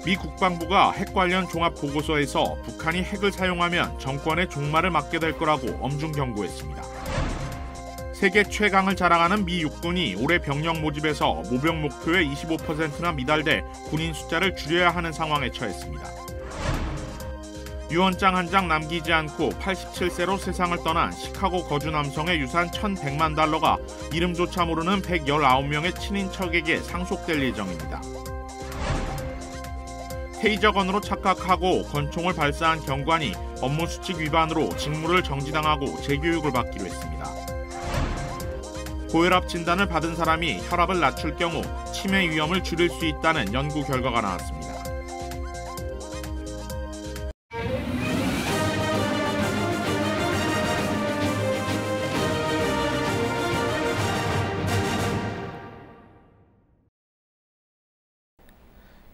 미 국방부가 핵 관련 종합 보고서에서 북한이 핵을 사용하면 정권의 종말을 맞게 될 거라고 엄중 경고했습니다. 세계 최강을 자랑하는 미 육군이 올해 병력 모집에서 모병 목표의 25%나 미달돼 군인 숫자를 줄여야 하는 상황에 처했습니다. 유언장 한 장 남기지 않고 87세로 세상을 떠난 시카고 거주 남성의 유산 1,100만 달러가 이름조차 모르는 119명의 친인척에게 상속될 예정입니다. 테이저건으로 착각하고 권총을 발사한 경관이 업무수칙 위반으로 직무를 정지당하고 재교육을 받기로 했습니다. 고혈압 진단을 받은 사람이 혈압을 낮출 경우 치매 위험을 줄일 수 있다는 연구 결과가 나왔습니다.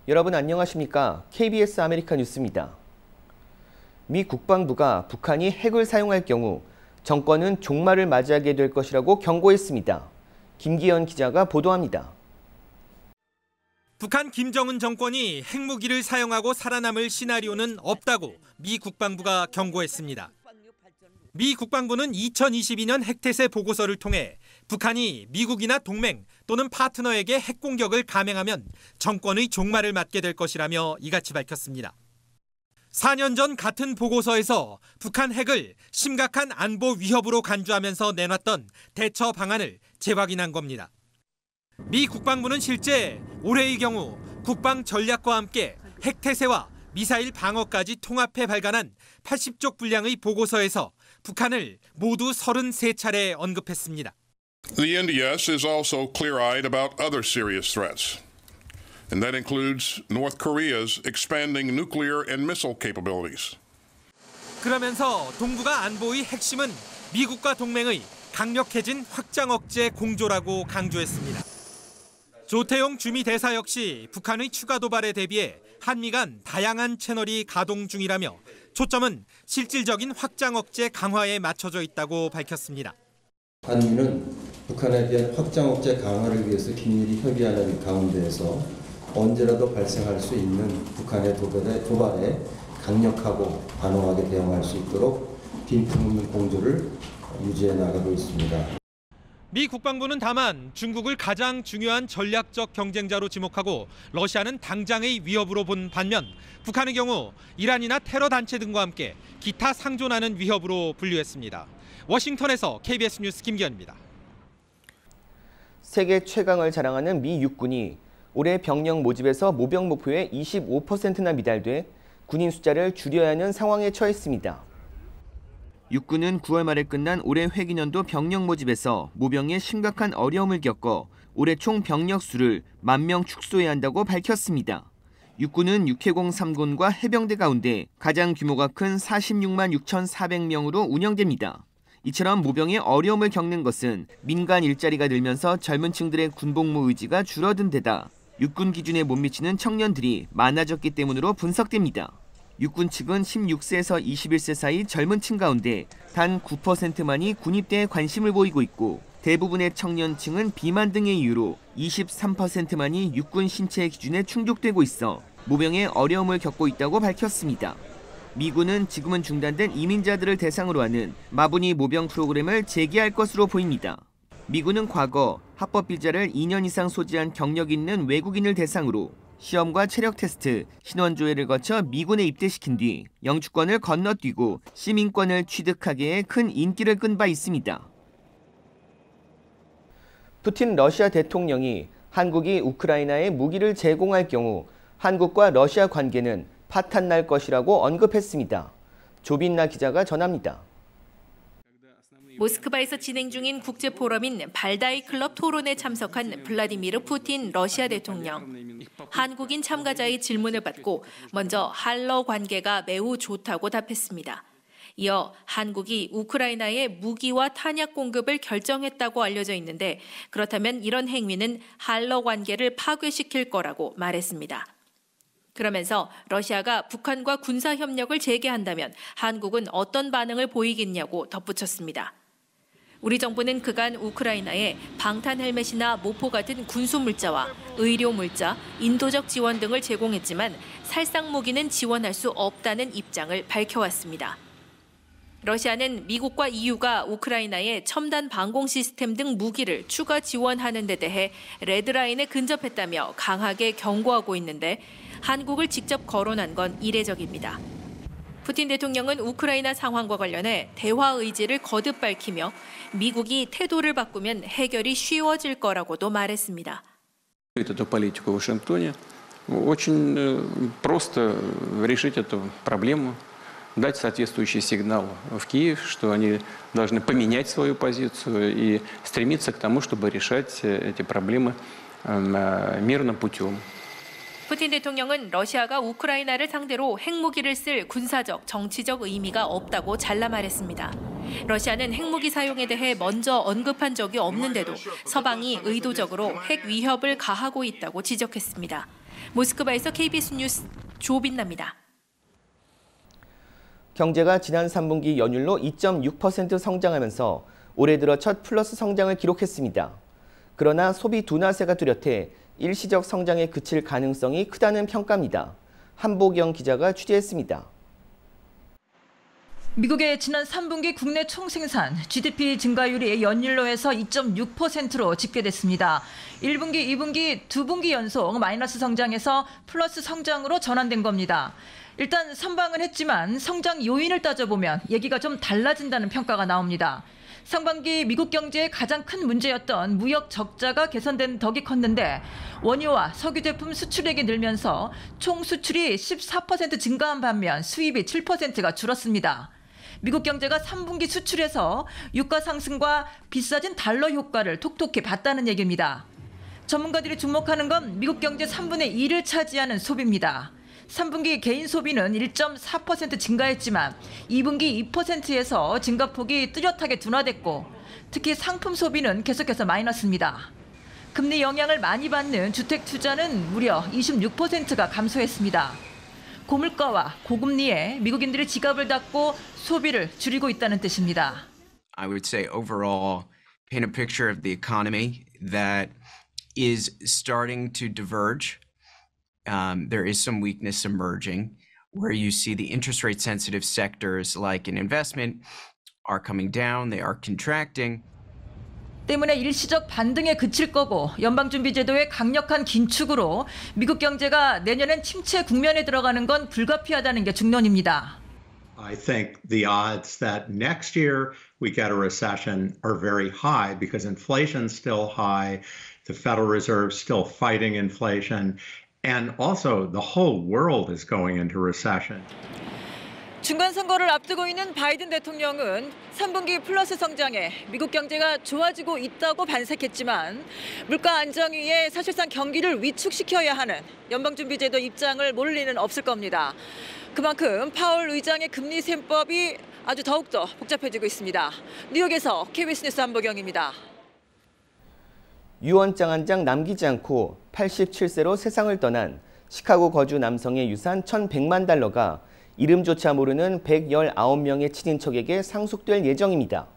여러분 안녕하십니까? KBS 아메리카 뉴스입니다. 미 국방부가 북한이 핵을 사용할 경우 정권은 종말을 맞이하게 될 것이라고 경고했습니다. 김기현 기자가 보도합니다. 북한 김정은 정권이 핵무기를 사용하고 살아남을 시나리오는 없다고 미 국방부가 경고했습니다. 미 국방부는 2022년 핵태세 보고서를 통해 북한이 미국이나 동맹 또는 파트너에게 핵공격을 감행하면 정권의 종말을 맞게 될 것이라며 이같이 밝혔습니다. 4년 전 같은 보고서에서 북한 핵을 심각한 안보 위협으로 간주하면서 내놨던 대처 방안을 재확인한 겁니다. 미 국방부는 실제 올해의 경우 국방 전략과 함께 핵태세와 미사일 방어까지 통합해 발간한 80쪽 분량의 보고서에서 북한을 모두 33차례 언급했습니다. The NDS is also clear-eyed about other serious threats, and that includes North Korea's expanding nuclear and missile capabilities. 그러면서 동북아 안보의 핵심은 미국과 동맹의 강력해진 확장 억제 공조라고 강조했습니다. 조태용 주미 대사 역시 북한의 추가 도발에 대비해 한미 간 다양한 채널이 가동 중이라며 초점은 실질적인 확장 억제 강화에 맞춰져 있다고 밝혔습니다. 한미는 북한에 대한 확장 억제 강화를 위해서 긴밀히 협의하는 가운데에서 언제라도 발생할 수 있는 북한의 도발에 강력하고 단호하게 대응할 수 있도록 빈틈없는 공조를 유지해 나가고 있습니다. 미 국방부는 다만 중국을 가장 중요한 전략적 경쟁자로 지목하고 러시아는 당장의 위협으로 본 반면 북한의 경우 이란이나 테러 단체 등과 함께 기타 상존하는 위협으로 분류했습니다. 워싱턴에서 KBS 뉴스 김기현입니다. 세계 최강을 자랑하는 미 육군이 올해 병력 모집에서 모병 목표의 25%나 미달돼 군인 숫자를 줄여야 하는 상황에 처했습니다. 육군은 9월 말에 끝난 올해 회기년도 병력 모집에서 모병에 심각한 어려움을 겪어 올해 총 병력 수를 10,000명 축소해야 한다고 밝혔습니다. 육군은 육해공 3군과 해병대 가운데 가장 규모가 큰 46만 6,400명으로 운영됩니다. 이처럼 모병의 어려움을 겪는 것은 민간 일자리가 늘면서 젊은 층들의 군복무 의지가 줄어든 데다 육군 기준에 못 미치는 청년들이 많아졌기 때문으로 분석됩니다. 육군 측은 16세에서 21세 사이 젊은 층 가운데 단 9%만이 군입대에 관심을 보이고 있고 대부분의 청년층은 비만 등의 이유로 23%만이 육군 신체 기준에 충족되고 있어 모병의 어려움을 겪고 있다고 밝혔습니다. 미군은 지금은 중단된 이민자들을 대상으로 하는 마부니 모병 프로그램을 재개할 것으로 보입니다. 미군은 과거 합법 비자를 2년 이상 소지한 경력 있는 외국인을 대상으로 시험과 체력 테스트, 신원 조회를 거쳐 미군에 입대시킨 뒤 영주권을 건너뛰고 시민권을 취득하기에 큰 인기를 끈 바 있습니다. 푸틴 러시아 대통령이 한국이 우크라이나에 무기를 제공할 경우 한국과 러시아 관계는 파탄날 것이라고 언급했습니다. 조빈나 기자가 전합니다. 모스크바에서 진행 중인 국제포럼인 발다이 클럽 토론에 참석한 블라디미르 푸틴 러시아 대통령. 한국인 참가자의 질문을 받고 먼저 한러 관계가 매우 좋다고 답했습니다. 이어 한국이 우크라이나에 무기와 탄약 공급을 결정했다고 알려져 있는데 그렇다면 이런 행위는 한러 관계를 파괴시킬 거라고 말했습니다. 그러면서 러시아가 북한과 군사협력을 재개한다면 한국은 어떤 반응을 보이겠냐고 덧붙였습니다. 우리 정부는 그간 우크라이나에 방탄 헬멧이나 모포 같은 군수 물자와 의료 물자, 인도적 지원 등을 제공했지만 살상 무기는 지원할 수 없다는 입장을 밝혀왔습니다. 러시아는 미국과 EU가 우크라이나에 첨단 방공 시스템 등 무기를 추가 지원하는 데 대해 레드라인에 근접했다며 강하게 경고하고 있는데 한국을 직접 거론한 건 이례적입니다. 푸틴 대통령은 우크라이나 상황과 관련해 대화 의지를 거듭 밝히며 미국이 태도를 바꾸면 해결이 쉬워질 거라고도 말했습니다. Эту политику в Вашингтоне очень просто решить эту проблему, дать соответствующий сигнал в Киев, что они должны поменять свою позицию и стремиться к тому, чтобы решать эти проблемы мирным путем. 푸틴 대통령은 러시아가 우크라이나를 상대로 핵무기를 쓸 군사적, 정치적 의미가 없다고 잘라 말했습니다. 러시아는 핵무기 사용에 대해 먼저 언급한 적이 없는데도 서방이 의도적으로 핵 위협을 가하고 있다고 지적했습니다. 모스크바에서 KBS 뉴스 조빈나입니다. 경제가 지난 3분기 연율로 2.6% 성장하면서 올해 들어 첫 플러스 성장을 기록했습니다. 그러나 소비 둔화세가 뚜렷해 일시적 성장에 그칠 가능성이 크다는 평가입니다. 한보경 기자가 취재했습니다. 미국의 지난 3분기 국내 총생산 GDP 증가율이 연율로 해서 2.6%로 집계됐습니다. 1분기, 2분기, 두 분기 연속 마이너스 성장에서 플러스 성장으로 전환된 겁니다. 일단 선방은 했지만 성장 요인을 따져보면 얘기가 좀 달라진다는 평가가 나옵니다. 상반기 미국 경제의 가장 큰 문제였던 무역 적자가 개선된 덕이 컸는데 원유와 석유 제품 수출액이 늘면서 총 수출이 14% 증가한 반면 수입이 7%가 줄었습니다. 미국 경제가 3분기 수출에서 유가 상승과 비싸진 달러 효과를 톡톡히 봤다는 얘기입니다. 전문가들이 주목하는 건 미국 경제 3분의 1을 차지하는 소비입니다. 3분기 개인 소비는 1.4% 증가했지만 2분기 2%에서 증가폭이 뚜렷하게 둔화됐고 특히 상품 소비는 계속해서 마이너스입니다. 금리 영향을 많이 받는 주택 투자는 무려 26%가 감소했습니다. 고물가와 고금리에 미국인들이 지갑을 닫고 소비를 줄이고 있다는 뜻입니다. I would say overall paint a picture of the economy that is starting to diverge. There is some weakness emerging where you see the interest rate sensitive sectors like in investment are coming down, they are contracting. 때문에 일시적 반등에 그칠 거고 연방준비제도의 강력한 긴축으로 미국 경제가 내년엔 침체 국면에 들어가는 건 불가피하다는 게 중론입니다. I think the odds that next year we get a recession are very high because inflation's still high, the Federal Reserve's still fighting inflation. And also, the whole world is going into recession. 중간 선거를 앞두고 있는 바이든 대통령은 3분기 플러스 성장에 미국 경제가 좋아지고 있다고 반색했지만 물가 안정 위에 사실상 경기를 위축시켜야 하는 연방준비제도 입장을 모를 리는 없을 겁니다. 그만큼 파월 의장의 금리 셈법이 아주 더욱더 복잡해지고 있습니다. 뉴욕에서 KBS 뉴스 한보경입니다. 유언장 한 장 남기지 않고 87세로 세상을 떠난 시카고 거주 남성의 유산 1,100만 달러가 이름조차 모르는 119명의 친인척에게 상속될 예정입니다.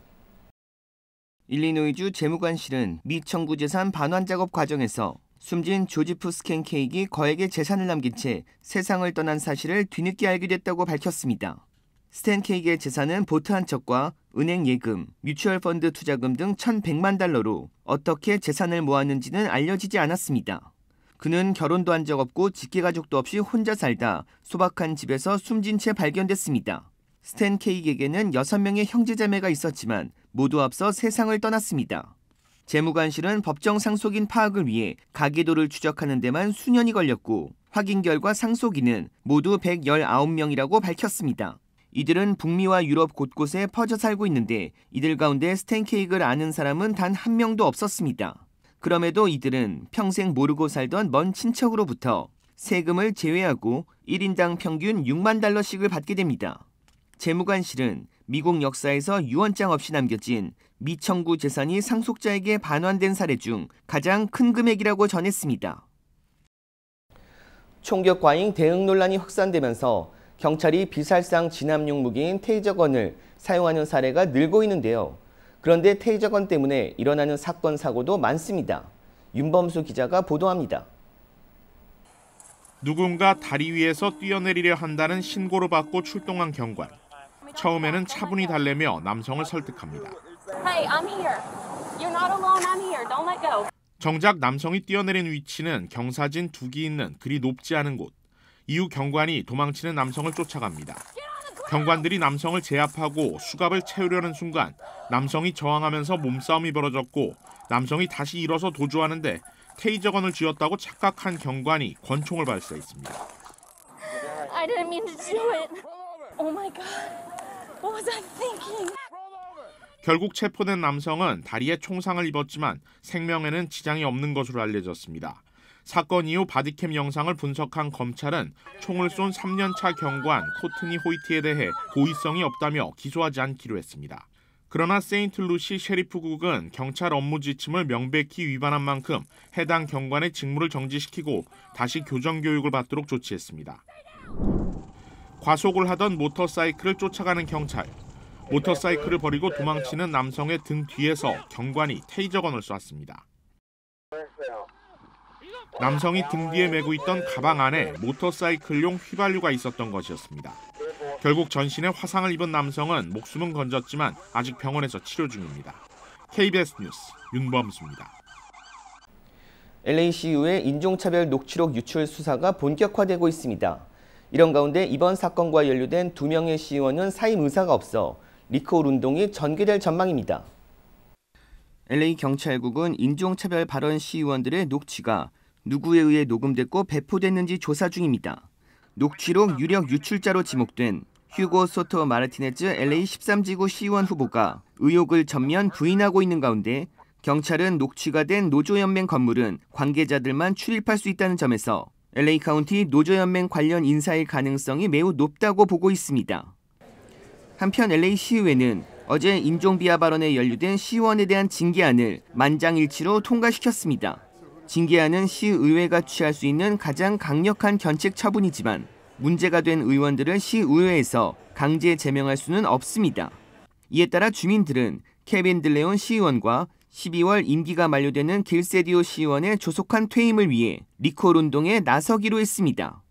일리노이주 재무관실은 미 청구 재산 반환 작업 과정에서 숨진 조지프 스캔 케이크 거액의 재산을 남긴 채 세상을 떠난 사실을 뒤늦게 알게 됐다고 밝혔습니다. 스탠 케이크의 재산은 보트 한 척과 은행 예금, 뮤추얼 펀드 투자금 등 1,100만 달러로 어떻게 재산을 모았는지는 알려지지 않았습니다. 그는 결혼도 한 적 없고 직계가족도 없이 혼자 살다 소박한 집에서 숨진 채 발견됐습니다. 스탠 케이크에게는 6명의 형제자매가 있었지만 모두 앞서 세상을 떠났습니다. 재무관실은 법정 상속인 파악을 위해 가계도를 추적하는 데만 수년이 걸렸고 확인 결과 상속인은 모두 119명이라고 밝혔습니다. 이들은 북미와 유럽 곳곳에 퍼져 살고 있는데 이들 가운데 스탠 케이크를 아는 사람은 단 한 명도 없었습니다. 그럼에도 이들은 평생 모르고 살던 먼 친척으로부터 세금을 제외하고 1인당 평균 6만 달러씩을 받게 됩니다. 재무관실은 미국 역사에서 유언장 없이 남겨진 미청구 재산이 상속자에게 반환된 사례 중 가장 큰 금액이라고 전했습니다. 총격 과잉 대응 논란이 확산되면서 경찰이 비살상 진압용 무기인 테이저건을 사용하는 사례가 늘고 있는데요. 그런데 테이저건 때문에 일어나는 사건, 사고도 많습니다. 윤범수 기자가 보도합니다. 누군가 다리 위에서 뛰어내리려 한다는 신고를 받고 출동한 경관. 처음에는 차분히 달래며 남성을 설득합니다. Hey, I'm here. You're not alone. I'm here. Don't let go. 정작 남성이 뛰어내린 위치는 경사진 둑이 있는 그리 높지 않은 곳. 이후 경관이 도망치는 남성을 쫓아갑니다. 경관들이 남성을 제압하고 수갑을 채우려는 순간 남성이 저항하면서 몸싸움이 벌어졌고 남성이 다시 일어서 도주하는데 테이저건을 쥐었다고 착각한 경관이 권총을 발사했습니다. I didn't mean to do it. Oh my God. What was I thinking? 결국 체포된 남성은 다리에 총상을 입었지만 생명에는 지장이 없는 것으로 알려졌습니다. 사건 이후 바디캠 영상을 분석한 검찰은 총을 쏜 3년차 경관 코트니 호이트에 대해 고의성이 없다며 기소하지 않기로 했습니다. 그러나 세인트루시 셰리프국은 경찰 업무 지침을 명백히 위반한 만큼 해당 경관의 직무를 정지시키고 다시 교정 교육을 받도록 조치했습니다. 과속을 하던 모터사이클을 쫓아가는 경찰. 모터사이클을 버리고 도망치는 남성의 등 뒤에서 경관이 테이저건을 쐈습니다. 남성이 등 뒤에 메고 있던 가방 안에 모터사이클용 휘발유가 있었던 것이었습니다. 결국 전신에 화상을 입은 남성은 목숨은 건졌지만 아직 병원에서 치료 중입니다. KBS 뉴스 윤범수입니다. LACU의 인종차별 녹취록 유출 수사가 본격화되고 있습니다. 이런 가운데 이번 사건과 연루된 2명의 시의원은 사임 의사가 없어 리콜 운동이 전개될 전망입니다. LA 경찰국은 인종차별 발언 시의원들의 녹취가 누구에 의해 녹음됐고 배포됐는지 조사 중입니다. 녹취록 유력 유출자로 지목된 휴고 소토 마르티네즈 LA 13지구 시의원 후보가 의혹을 전면 부인하고 있는 가운데 경찰은 녹취가 된 노조연맹 건물은 관계자들만 출입할 수 있다는 점에서 LA 카운티 노조연맹 관련 인사일 가능성이 매우 높다고 보고 있습니다. 한편 LA 시의회는 어제 인종비하 발언에 연루된 시의원에 대한 징계안을 만장일치로 통과시켰습니다. 징계안은 시의회가 취할 수 있는 가장 강력한 견책 처분이지만 문제가 된 의원들을 시의회에서 강제 제명할 수는 없습니다. 이에 따라 주민들은 케빈 들레온 시의원과 12월 임기가 만료되는 길세디오 시의원의 조속한 퇴임을 위해 리콜 운동에 나서기로 했습니다.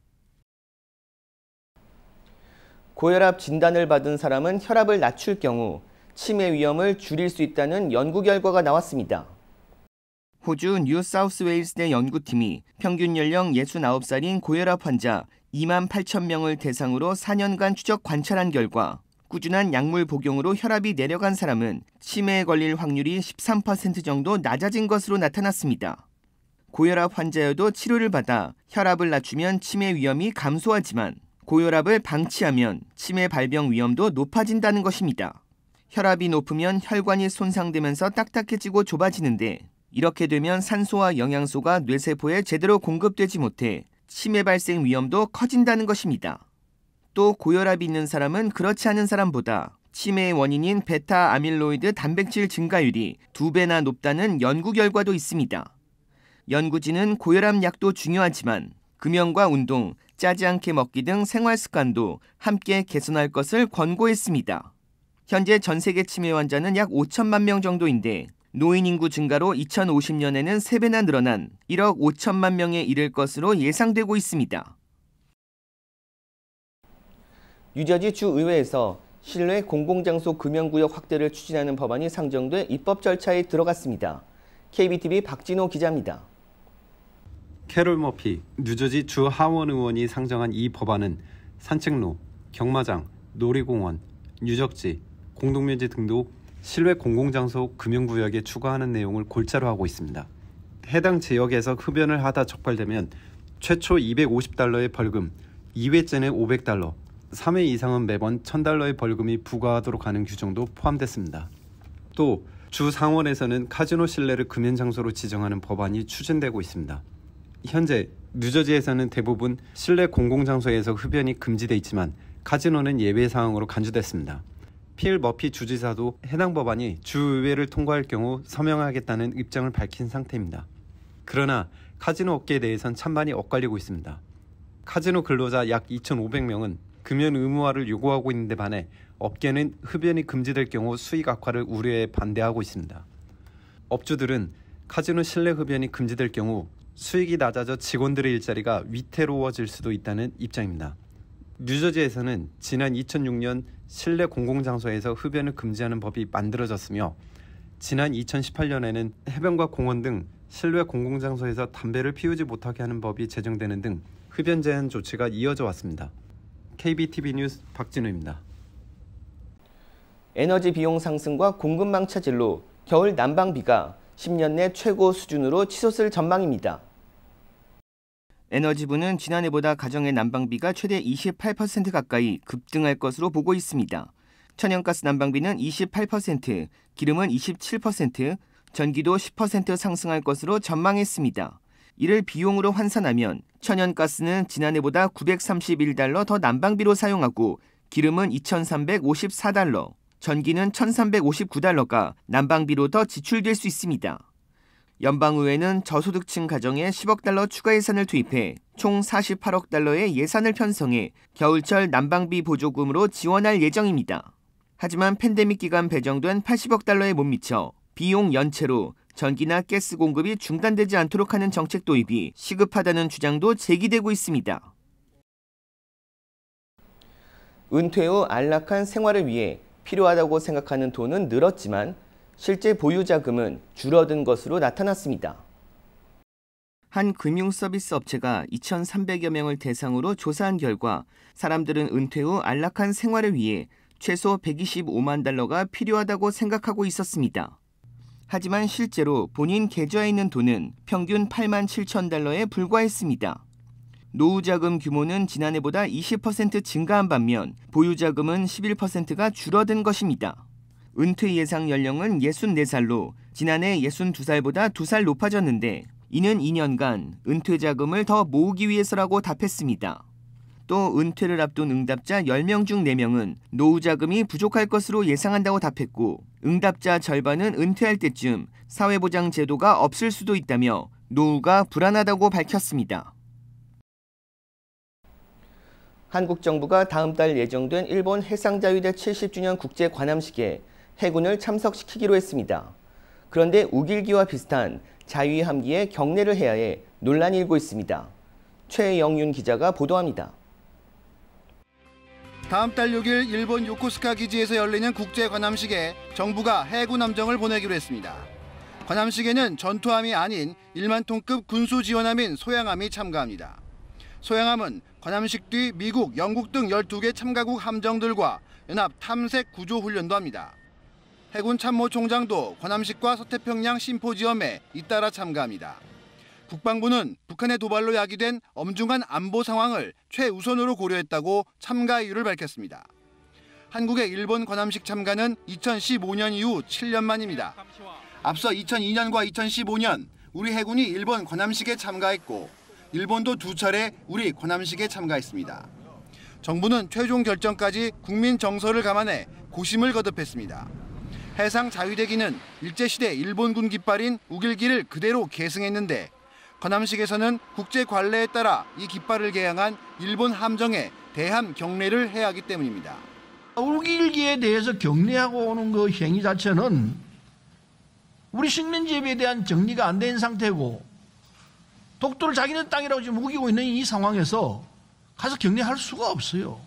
고혈압 진단을 받은 사람은 혈압을 낮출 경우 치매 위험을 줄일 수 있다는 연구 결과가 나왔습니다. 호주 뉴사우스웨일스대 연구팀이 평균 연령 69살인 고혈압 환자 2만 8천 명을 대상으로 4년간 추적 관찰한 결과 꾸준한 약물 복용으로 혈압이 내려간 사람은 치매에 걸릴 확률이 13% 정도 낮아진 것으로 나타났습니다. 고혈압 환자여도 치료를 받아 혈압을 낮추면 치매 위험이 감소하지만 고혈압을 방치하면 치매 발병 위험도 높아진다는 것입니다. 혈압이 높으면 혈관이 손상되면서 딱딱해지고 좁아지는데 이렇게 되면 산소와 영양소가 뇌세포에 제대로 공급되지 못해 치매 발생 위험도 커진다는 것입니다. 또 고혈압이 있는 사람은 그렇지 않은 사람보다 치매의 원인인 베타 아밀로이드 단백질 증가율이 2배나 높다는 연구 결과도 있습니다. 연구진은 고혈압 약도 중요하지만 금연과 운동, 짜지 않게 먹기 등 생활 습관도 함께 개선할 것을 권고했습니다. 현재 전 세계 치매 환자는 약 5천만 명 정도인데 노인 인구 증가로 2050년에는 3배나 늘어난 1억 5천만 명에 이를 것으로 예상되고 있습니다. 뉴저지 주의회에서 실내 공공장소 금연구역 확대를 추진하는 법안이 상정돼 입법 절차에 들어갔습니다. KBTV 박진호 기자입니다. 캐롤 머피 뉴저지 주 하원 의원이 상정한 이 법안은 산책로, 경마장, 놀이공원, 유적지, 공동묘지 등도 실외 공공장소 금연구역에 추가하는 내용을 골자로 하고 있습니다. 해당 지역에서 흡연을 하다 적발되면 최초 $250의 벌금, 2회째는 $500, 3회 이상은 매번 $1,000의 벌금이 부과하도록 하는 규정도 포함됐습니다. 또 주 상원에서는 카지노 실내를 금연장소로 지정하는 법안이 추진되고 있습니다. 현재 뉴저지에서는 대부분 실내 공공장소에서 흡연이 금지돼 있지만 카지노는 예외 사항으로 간주됐습니다. 필 머피 주지사도 해당 법안이 주의회를 통과할 경우 서명하겠다는 입장을 밝힌 상태입니다. 그러나 카지노 업계에 대해선 찬반이 엇갈리고 있습니다. 카지노 근로자 약 2,500명은 금연 의무화를 요구하고 있는데 반해 업계는 흡연이 금지될 경우 수익 악화를 우려해 반대하고 있습니다. 업주들은 카지노 실내 흡연이 금지될 경우 수익이 낮아져 직원들의 일자리가 위태로워질 수도 있다는 입장입니다. 뉴저지에서는 지난 2006년 실내 공공장소에서 흡연을 금지하는 법이 만들어졌으며 지난 2018년에는 해변과 공원 등 실내 공공장소에서 담배를 피우지 못하게 하는 법이 제정되는 등 흡연 제한 조치가 이어져 왔습니다. KBTV 뉴스 박진우입니다. 에너지 비용 상승과 공급망 차질로 겨울 난방비가 10년 내 최고 수준으로 치솟을 전망입니다. 에너지부는 지난해보다 가정의 난방비가 최대 28% 가까이 급등할 것으로 보고 있습니다. 천연가스 난방비는 28%, 기름은 27%, 전기도 10% 상승할 것으로 전망했습니다. 이를 비용으로 환산하면 천연가스는 지난해보다 $931 더 난방비로 사용하고 기름은 $2,354, 전기는 $1,359가 난방비로 더 지출될 수 있습니다. 연방의회는 저소득층 가정에 $10억 추가 예산을 투입해 총 $48억 예산을 편성해 겨울철 난방비 보조금으로 지원할 예정입니다. 하지만 팬데믹 기간 배정된 $80억에 못 미쳐 비용 연체로 전기나 가스 공급이 중단되지 않도록 하는 정책 도입이 시급하다는 주장도 제기되고 있습니다. 은퇴 후 안락한 생활을 위해 필요하다고 생각하는 돈은 늘었지만 실제 보유 자금은 줄어든 것으로 나타났습니다. 한 금융서비스 업체가 2,300여 명을 대상으로 조사한 결과 사람들은 은퇴 후 안락한 생활을 위해 최소 $125만 필요하다고 생각하고 있었습니다. 하지만 실제로 본인 계좌에 있는 돈은 평균 $87,000에 불과했습니다. 노후자금 규모는 지난해보다 20% 증가한 반면 보유자금은 11%가 줄어든 것입니다. 은퇴 예상 연령은 64살로 지난해 62살보다 2살 높아졌는데 이는 2년간 은퇴 자금을 더 모으기 위해서라고 답했습니다. 또 은퇴를 앞둔 응답자 10명 중 4명은 노후 자금이 부족할 것으로 예상한다고 답했고 응답자 절반은 은퇴할 때쯤 사회보장 제도가 없을 수도 있다며 노후가 불안하다고 밝혔습니다. 한국 정부가 다음 달 예정된 일본 해상자위대 70주년 국제 관함식에 해군을 참석시키기로 했습니다. 그런데 우길기와 비슷한 자위 함기에 경례를 해야 해 논란이 일고 있습니다. 최영윤 기자가 보도합니다. 다음 달 6일 일본 요코스카 기지에서 열리는 국제 관함식에 정부가 해군 함정을 보내기로 했습니다. 관함식에는 전투함이 아닌 1만 톤급 군수 지원함인 소양함이 참가합니다. 소양함은 관함식 뒤 미국, 영국 등 12개 참가국 함정들과 연합 탐색 구조 훈련도 합니다. 해군 참모총장도 관함식과 서태평양 심포지엄에 잇따라 참가합니다. 국방부는 북한의 도발로 야기된 엄중한 안보 상황을 최우선으로 고려했다고 참가 이유를 밝혔습니다. 한국의 일본 관함식 참가는 2015년 이후 7년 만입니다. 앞서 2002년과 2015년 우리 해군이 일본 관함식에 참가했고 일본도 2차례 우리 관함식에 참가했습니다. 정부는 최종 결정까지 국민 정서를 감안해 고심을 거듭했습니다. 해상 자위대기는 일제시대 일본군 깃발인 우길기를 그대로 계승했는데 관함식에서는 국제 관례에 따라 이 깃발을 개양한 일본 함정에 대함 경례를 해야 하기 때문입니다. 우길기에 대해서 경례하고 오는 그 행위 자체는 우리 식민지에 대한 정리가 안 된 상태고 독도를 자기네 땅이라고 지금 우기고 있는 이 상황에서 가서 경례할 수가 없어요.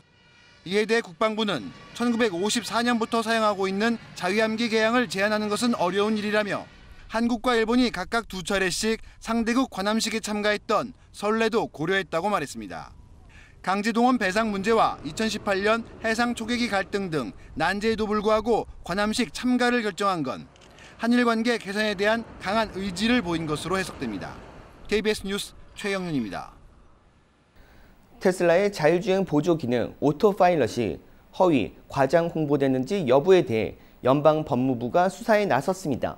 이에 대해 국방부는 1954년부터 사용하고 있는 자위함기 개양을 제한하는 것은 어려운 일이라며 한국과 일본이 각각 2차례씩 상대국 관함식에 참가했던 선례도 고려했다고 말했습니다. 강제동원 배상 문제와 2018년 해상 초계기 갈등 등 난제에도 불구하고 관함식 참가를 결정한 건 한일 관계 개선에 대한 강한 의지를 보인 것으로 해석됩니다. KBS 뉴스 최영윤입니다. 테슬라의 자율주행 보조 기능 오토파일럿이 허위, 과장 홍보됐는지 여부에 대해 연방법무부가 수사에 나섰습니다.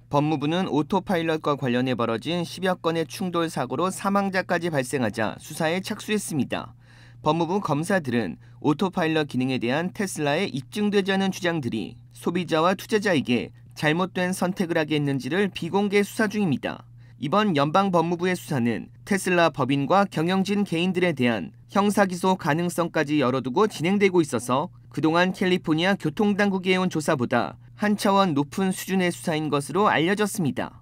법무부는 오토파일럿과 관련해 벌어진 10여 건의 충돌 사고로 사망자까지 발생하자 수사에 착수했습니다. 법무부 검사들은 오토파일럿 기능에 대한 테슬라의 입증되지 않은 주장들이 소비자와 투자자에게 잘못된 선택을 하게 했는지를 비공개 수사 중입니다. 이번 연방법무부의 수사는 테슬라 법인과 경영진 개인들에 대한 형사기소 가능성까지 열어두고 진행되고 있어서 그동안 캘리포니아 교통당국이 해온 조사보다 한 차원 높은 수준의 수사인 것으로 알려졌습니다.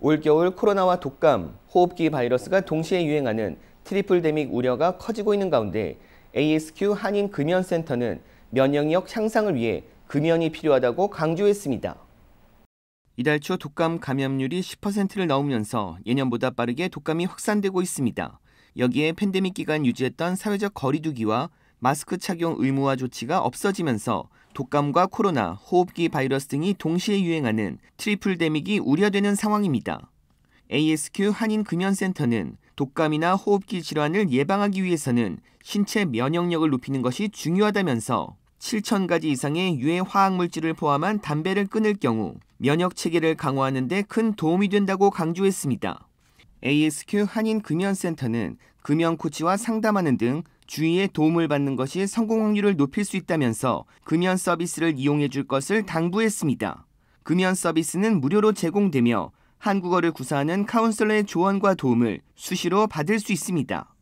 올겨울 코로나와 독감, 호흡기 바이러스가 동시에 유행하는 트리플데믹 우려가 커지고 있는 가운데 ASQ 한인금연센터는 면역력 향상을 위해 금연이 필요하다고 강조했습니다. 이달 초 독감 감염률이 10%를 넘으면서 예년보다 빠르게 독감이 확산되고 있습니다. 여기에 팬데믹 기간 유지했던 사회적 거리 두기와 마스크 착용 의무화 조치가 없어지면서 독감과 코로나, 호흡기 바이러스 등이 동시에 유행하는 트리플데믹이 우려되는 상황입니다. ASQ 한인금연센터는 독감이나 호흡기 질환을 예방하기 위해서는 신체 면역력을 높이는 것이 중요하다면서 7,000가지 이상의 유해 화학물질을 포함한 담배를 끊을 경우 면역 체계를 강화하는 데 큰 도움이 된다고 강조했습니다. ASQ 한인금연센터는 금연 코치와 상담하는 등 주위의 도움을 받는 것이 성공 확률을 높일 수 있다면서 금연 서비스를 이용해 줄 것을 당부했습니다. 금연 서비스는 무료로 제공되며 한국어를 구사하는 카운슬러의 조언과 도움을 수시로 받을 수 있습니다.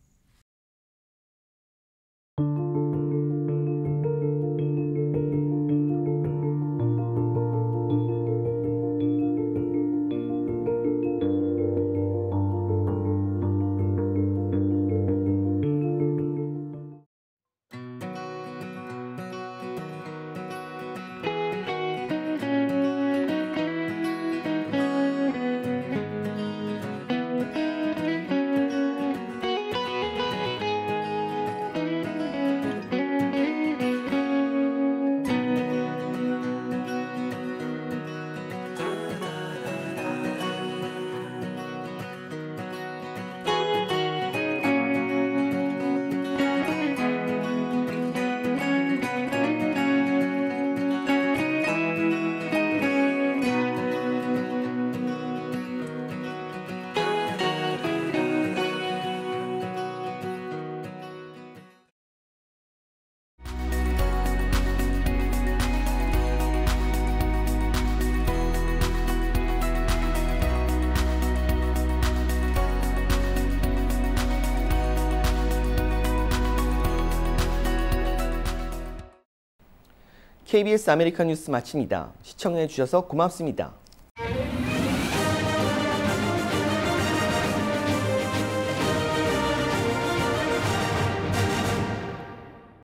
KBS 아메리칸 뉴스 마칩니다. 시청해 주셔서 고맙습니다.